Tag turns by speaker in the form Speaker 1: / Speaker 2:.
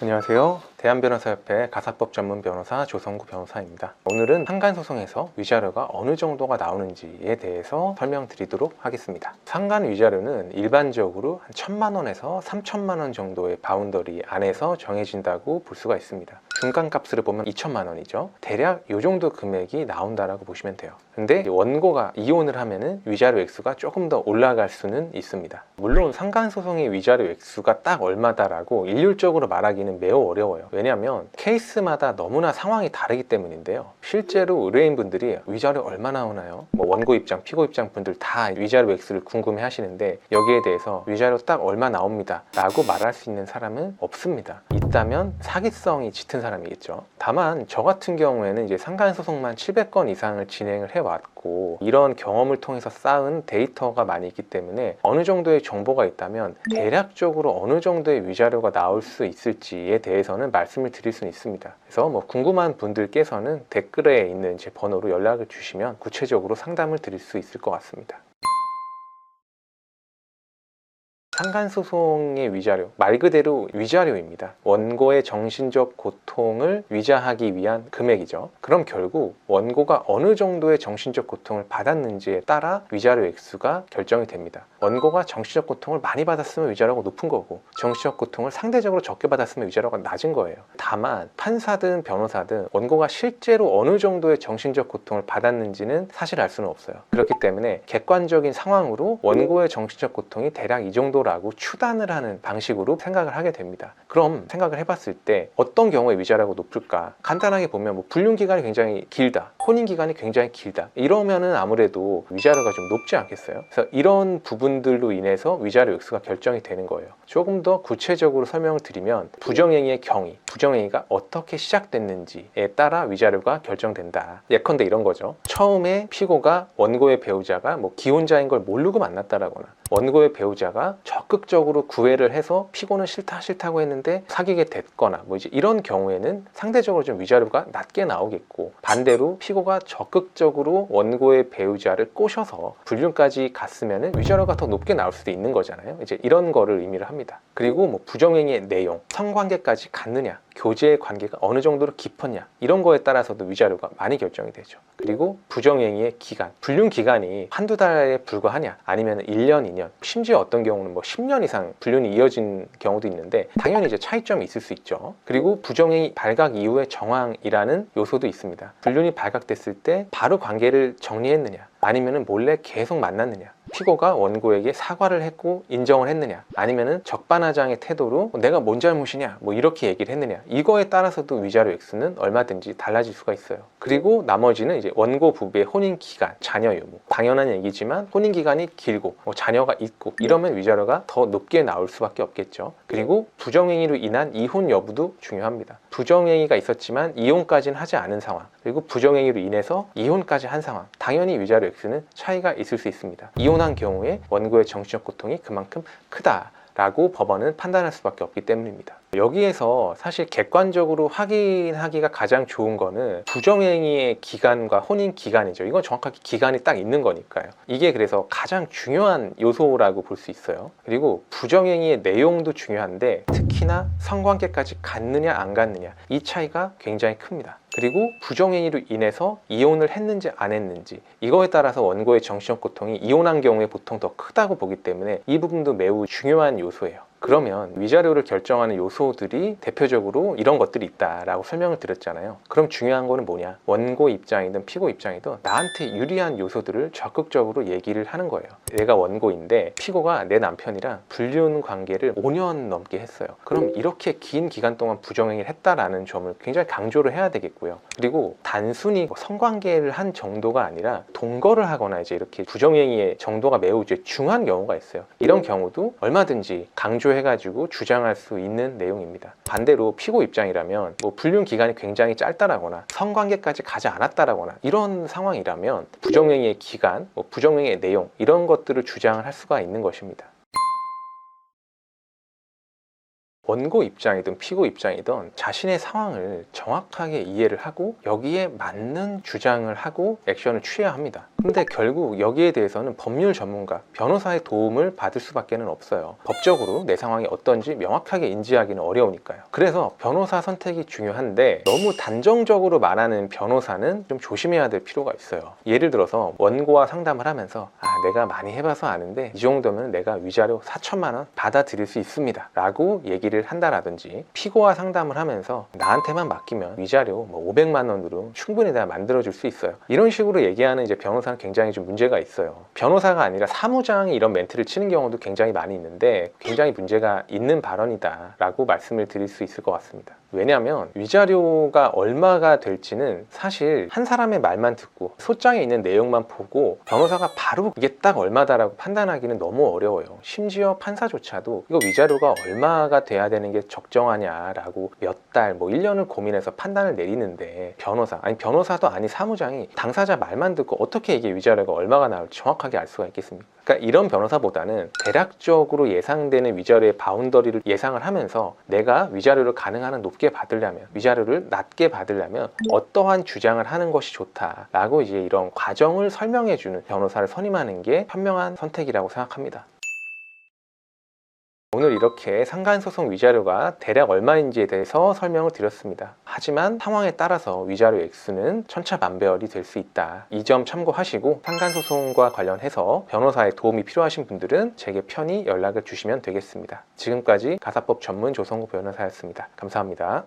Speaker 1: 안녕하세요. 대한변호사협회 가사법 전문 변호사 조성구 변호사입니다. 오늘은 상간소송에서 위자료가 어느 정도가 나오는지에 대해서 설명드리도록 하겠습니다. 상간 위자료는 일반적으로 한 1,000만 원에서 3,000만 원 정도의 바운더리 안에서 정해진다고 볼 수가 있습니다. 중간값으로 보면 2,000만 원이죠. 대략 이 정도 금액이 나온다라고 보시면 돼요. 근데 원고가 이혼을 하면은 위자료 액수가 조금 더 올라갈 수는 있습니다. 물론 상간소송의 위자료 액수가 딱 얼마다라고 일률적으로 말하기는 매우 어려워요. 왜냐하면 케이스마다 너무나 상황이 다르기 때문인데요. 실제로 의뢰인분들이 위자료 얼마 나오나요? 원고 입장, 피고 입장 분들 다 위자료 액수를 궁금해 하시는데 여기에 대해서 위자료 딱 얼마 나옵니다 라고 말할 수 있는 사람은 없습니다. 있다면 사기성이 짙은 사람이겠죠. 다만 저 같은 경우에는 이제 상간소송만 700건 이상을 진행을 해왔고 이런 경험을 통해서 쌓은 데이터가 많이 있기 때문에 어느 정도의 정보가 있다면 대략적으로 어느 정도의 위자료가 나올 수 있을지에 대해서는 말씀을 드릴 수는 있습니다. 그래서 궁금한 분들께서는 댓글에 있는 제 번호로 연락을 주시면 구체적으로 상담을 드릴 수 있을 것 같습니다. 상간소송의 위자료, 말 그대로 위자료입니다. 원고의 정신적 고통을 위자하기 위한 금액이죠. 그럼 결국 원고가 어느 정도의 정신적 고통을 받았는지에 따라 위자료 액수가 결정이 됩니다. 원고가 정신적 고통을 많이 받았으면 위자료가 높은 거고 정신적 고통을 상대적으로 적게 받았으면 위자료가 낮은 거예요. 다만 판사든 변호사든 원고가 실제로 어느 정도의 정신적 고통을 받았는지는 사실 알 수는 없어요. 그렇기 때문에 객관적인 상황으로 원고의 정신적 고통이 대략 이 정도라고 추단을 하는 방식으로 생각을 하게 됩니다. 그럼 생각을 해봤을 때 어떤 경우에 위자료가 높을까? 간단하게 보면 불륜기간이 굉장히 길다, 혼인기간이 굉장히 길다, 이러면은 아무래도 위자료가 좀 높지 않겠어요? 그래서 이런 부분들로 인해서 위자료 액수가 결정이 되는 거예요. 조금 더 구체적으로 설명을 드리면 부정행위의 경위, 부정행위가 어떻게 시작됐는지에 따라 위자료가 결정된다. 예컨대 이런 거죠. 처음에 피고가 원고의 배우자가 기혼자인 걸 모르고 만났다라거나 원고의 배우자가 적극적으로 구애를 해서 피고는 싫다고 했는데 사귀게 됐거나 이제 이런 경우에는 상대적으로 좀 위자료가 낮게 나오겠고, 반대로 피고가 적극적으로 원고의 배우자를 꼬셔서 불륜까지 갔으면 위자료가 더 높게 나올 수도 있는 거잖아요. 이제 이런 거를 의미를 합니다. 그리고 부정행위의 내용, 성관계까지 갔느냐, 교제의 관계가 어느 정도로 깊었냐, 이런 거에 따라서도 위자료가 많이 결정이 되죠. 그리고 부정행위의 기간, 불륜 기간이 한두 달에 불과하냐 아니면 1년, 2년, 심지어 어떤 경우는 10년 이상 불륜이 이어진 경우도 있는데 당연히 이제 차이점이 있을 수 있죠. 그리고 부정행위 발각 이후의 정황이라는 요소도 있습니다. 불륜이 발각됐을 때 바로 관계를 정리했느냐 아니면 몰래 계속 만났느냐, 피고가 원고에게 사과를 했고 인정을 했느냐 아니면은 적반하장의 태도로 내가 뭔 잘못이냐 이렇게 얘기를 했느냐, 이거에 따라서도 위자료 액수는 얼마든지 달라질 수가 있어요. 그리고 나머지는 이제 원고 부부의 혼인 기간, 자녀 유무, 당연한 얘기지만 혼인 기간이 길고 자녀가 있고 이러면 위자료가 더 높게 나올 수밖에 없겠죠. 그리고 부정행위로 인한 이혼 여부도 중요합니다. 부정행위가 있었지만 이혼까지는 하지 않은 상황, 그리고 부정행위로 인해서 이혼까지 한 상황, 당연히 위자료 액수는 차이가 있을 수 있습니다. 이혼한 경우에 원고의 정신적 고통이 그만큼 크다라고 법원은 판단할 수밖에 없기 때문입니다. 여기에서 사실 객관적으로 확인하기가 가장 좋은 거는 부정행위의 기간과 혼인 기간이죠. 이건 정확하게 기간이 딱 있는 거니까요. 이게 그래서 가장 중요한 요소라고 볼 수 있어요. 그리고 부정행위의 내용도 중요한데 특히나 성관계까지 갔느냐 안 갔느냐, 이 차이가 굉장히 큽니다. 그리고 부정행위로 인해서 이혼을 했는지 안 했는지, 이거에 따라서 원고의 정신적 고통이 이혼한 경우에 보통 더 크다고 보기 때문에 이 부분도 매우 중요한 요소예요. 그러면 위자료를 결정하는 요소들이 대표적으로 이런 것들이 있다라고 설명을 드렸잖아요. 그럼 중요한 거는 뭐냐? 원고 입장이든 피고 입장이든 나한테 유리한 요소들을 적극적으로 얘기를 하는 거예요. 내가 원고인데 피고가 내 남편이랑 불륜 관계를 5년 넘게 했어요. 그럼 이렇게 긴 기간 동안 부정행위를 했다라는 점을 굉장히 강조를 해야 되겠고요. 그리고 단순히 성관계를 한 정도가 아니라 동거를 하거나 이제 이렇게 부정행위의 정도가 매우 이제 중한 경우가 있어요. 이런 경우도 얼마든지 강조해가지고 주장할 수 있는 내용입니다. 반대로 피고 입장이라면 불륜 기간이 굉장히 짧다라거나 성관계까지 가지 않았다라거나 이런 상황이라면 부정행위의 기간, 부정행위의 내용, 이런 것들을 주장을 할 수가 있는 것입니다. 원고 입장이든 피고 입장이든 자신의 상황을 정확하게 이해를 하고 여기에 맞는 주장을 하고 액션을 취해야 합니다. 근데 결국 여기에 대해서는 법률 전문가, 변호사의 도움을 받을 수밖에 없어요. 법적으로 내 상황이 어떤지 명확하게 인지하기는 어려우니까요. 그래서 변호사 선택이 중요한데 너무 단정적으로 말하는 변호사는 좀 조심해야 될 필요가 있어요. 예를 들어서 원고와 상담을 하면서 내가 많이 해봐서 아는데 이 정도면 내가 위자료 4천만 원 받아들일 수 있습니다 라고 얘기를 한다라든지, 피고와 상담을 하면서 나한테만 맡기면 위자료 500만 원으로 충분히 내가 만들어줄 수 있어요, 이런 식으로 얘기하는 이제 변호사는 굉장히 좀 문제가 있어요. 변호사가 아니라 사무장이 이런 멘트를 치는 경우도 굉장히 많이 있는데 굉장히 문제가 있는 발언이다 라고 말씀을 드릴 수 있을 것 같습니다. 왜냐하면 위자료가 얼마가 될지는 사실 한 사람의 말만 듣고 소장에 있는 내용만 보고 변호사가 바로 이게 딱 얼마다라고 판단하기는 너무 어려워요. 심지어 판사조차도 이거 위자료가 얼마가 돼야 되는 게 적정하냐라고 몇 달, 1년을 고민해서 판단을 내리는데 변호사도 아닌 사무장이 당사자 말만 듣고 어떻게 이게 위자료가 얼마가 나올지 정확하게 알 수가 있겠습니까? 그러니까 이런 변호사보다는 대략적으로 예상되는 위자료의 바운더리를 예상을 하면서 내가 위자료를 가능한 한 높게 받으려면, 위자료를 낮게 받으려면 어떠한 주장을 하는 것이 좋다라고 이제 이런 과정을 설명해주는 변호사를 선임하는 게 현명한 선택이라고 생각합니다. 오늘 이렇게 상간소송 위자료가 대략 얼마인지에 대해서 설명을 드렸습니다. 하지만 상황에 따라서 위자료 액수는 천차만별이 될 수 있다. 이 점 참고하시고 상간소송과 관련해서 변호사의 도움이 필요하신 분들은 제게 편히 연락을 주시면 되겠습니다. 지금까지 가사법 전문 조성구 변호사였습니다. 감사합니다.